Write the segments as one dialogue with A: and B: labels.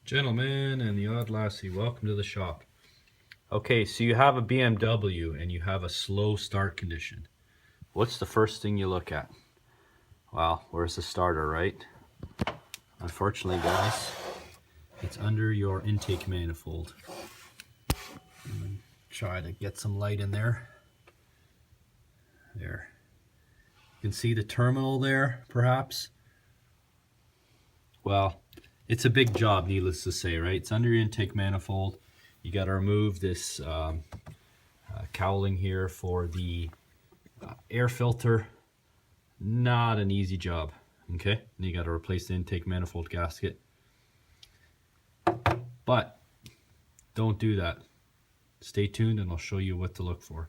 A: Gentlemen and the odd lassie, welcome to the shop. Okay, so you have a BMW and you have a slow start condition. What's the first thing you look at? Well, where's the starter, right? Unfortunately, guys, it's under your intake manifold. Try to get some light in there. There. You can see the terminal there, perhaps. Well, it's a big job, needless to say, right? It's under your intake manifold. You got to remove this cowling here for the air filter. Not an easy job, okay? And you got to replace the intake manifold gasket. But don't do that. Stay tuned and I'll show you what to look for.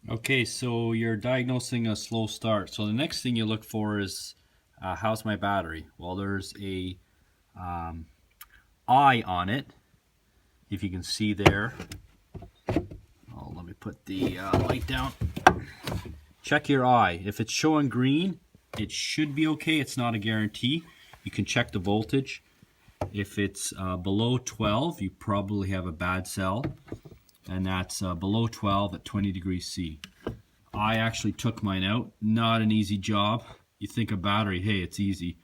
A: Okay, so you're diagnosing a slow start. So the next thing you look for is how's my battery? Well, there's a eye on it, if you can see there. Oh, let me put the light down. Check your eye. If it's showing green, it should be okay. It's not a guarantee. You can check the voltage. If it's below 12, you probably have a bad cell, and that's below 12 at 20 degrees C. I actually took mine out. Not an easy job. You think a battery, hey, it's easy.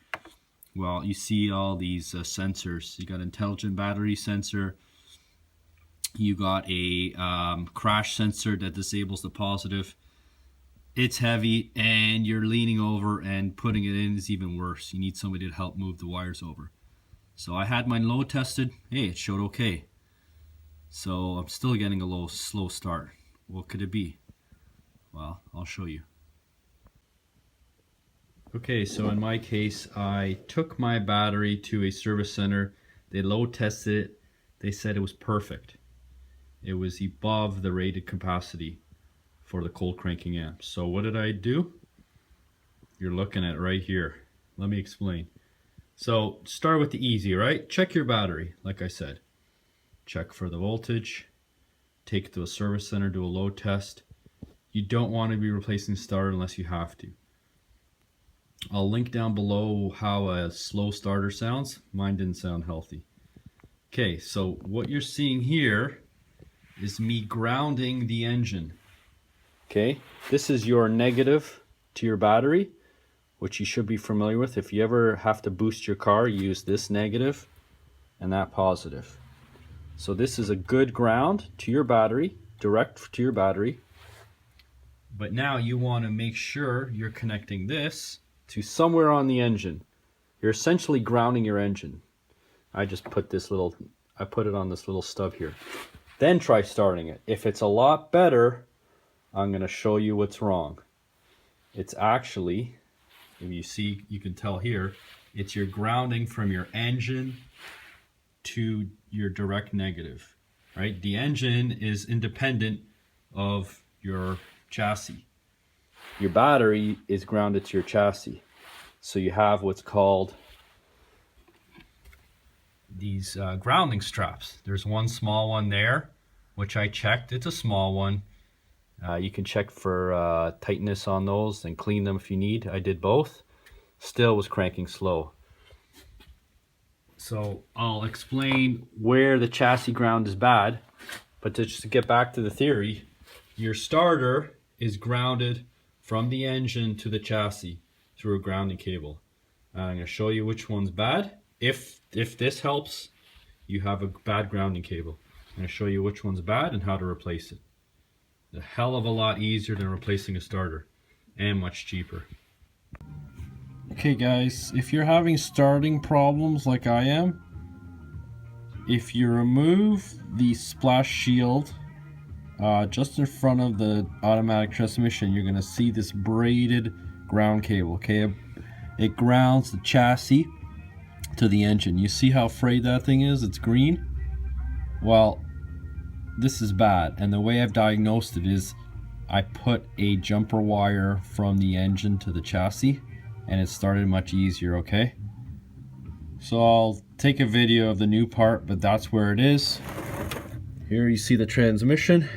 A: Well, you see all these sensors. You got intelligent battery sensor. You got a crash sensor that disables the positive. It's heavy and you're leaning over, and putting it in is even worse. You need somebody to help move the wires over. So I had mine load tested. Hey, it showed okay. So I'm still getting a slow start. What could it be? Well, I'll show you. Okay, so in my case, I took my battery to a service center. They load tested it. They said it was perfect. It was above the rated capacity for the cold cranking amp. So what did I do? You're looking at right here. Let me explain. So start with the easy, right? Check your battery, like I said. Check for the voltage. Take it to a service center, do a load test. You don't want to be replacing the starter unless you have to. I'll link down below how a slow starter sounds. Mine didn't sound healthy. Okay, so what you're seeing here is me grounding the engine. Okay, this is your negative to your battery, which you should be familiar with. If you ever have to boost your car, use this negative and that positive. So this is a good ground to your battery, direct to your battery. But now you want to make sure you're connecting this to somewhere on the engine. You're essentially grounding your engine. I put it on this little stub here. Then try starting it. If it's a lot better, I'm going to show you what's wrong. It's actually, if you see, you can tell here, it's your grounding from your engine to your direct negative, right? The engine is independent of your chassis. Your battery is grounded to your chassis. So you have what's called these grounding straps. There's one small one there, which I checked. It's a small one. You can check for tightness on those and clean them if you need. I did both. Still was cranking slow. So I'll explain where the chassis ground is bad. But just to get back to the theory, your starter is grounded from the engine to the chassis through a grounding cable. I'm going to show you which one's bad. If this helps, you have a bad grounding cable. I'm going to show you which one's bad and how to replace it. A hell of a lot easier than replacing a starter, and much cheaper. Okay guys, if you're having starting problems like I am, if you remove the splash shield just in front of the automatic transmission, you're going to see this braided ground cable. Okay, it grounds the chassis to the engine. You see how frayed that thing is? It's green. Well, this is bad, and the way I've diagnosed it is I put a jumper wire from the engine to the chassis, and it started much easier. Okay, so I'll take a video of the new part, but that's where it is. Here you see the transmission.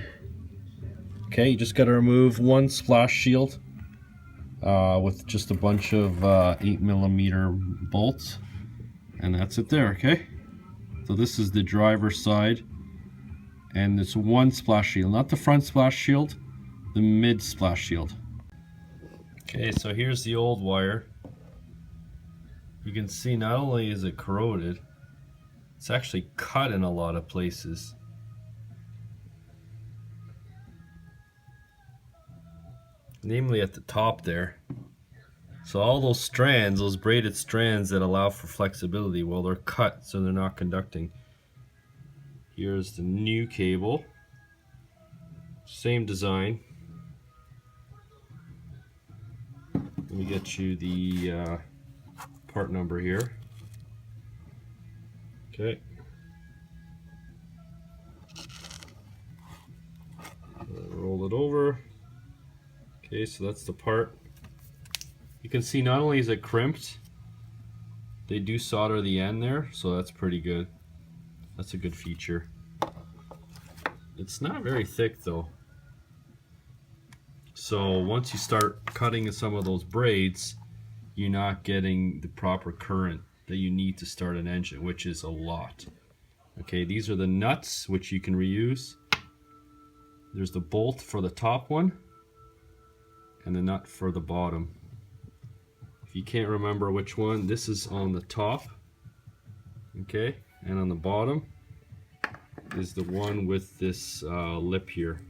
A: Okay, you just got to remove one splash shield with just a bunch of 8mm bolts, and that's it there. Okay. So this is the driver's side, and it's one splash shield, not the front splash shield, the mid splash shield. Okay, so here's the old wire. You can see not only is it corroded, it's actually cut in a lot of places. Namely at the top there. So all those strands, those braided strands that allow for flexibility, well, they're cut, so they're not conducting. Here's the new cable. Same design. Let me get you the part number here. Okay. Roll it over. Okay, so that's the part. You can see not only is it crimped, they do solder the end there, so that's pretty good. That's a good feature. It's not very thick though. So once you start cutting some of those braids, you're not getting the proper current that you need to start an engine, which is a lot. Okay, these are the nuts, which you can reuse. There's the bolt for the top one, and the nut for the bottom. If you can't remember which one, this is on the top, okay, and on the bottom is the one with this lip here.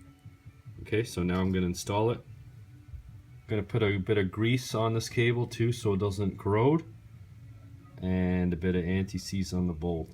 A: Okay, so now I'm going to install it. I'm going to put a bit of grease on this cable too so it doesn't corrode, and a bit of anti-seize on the bolt.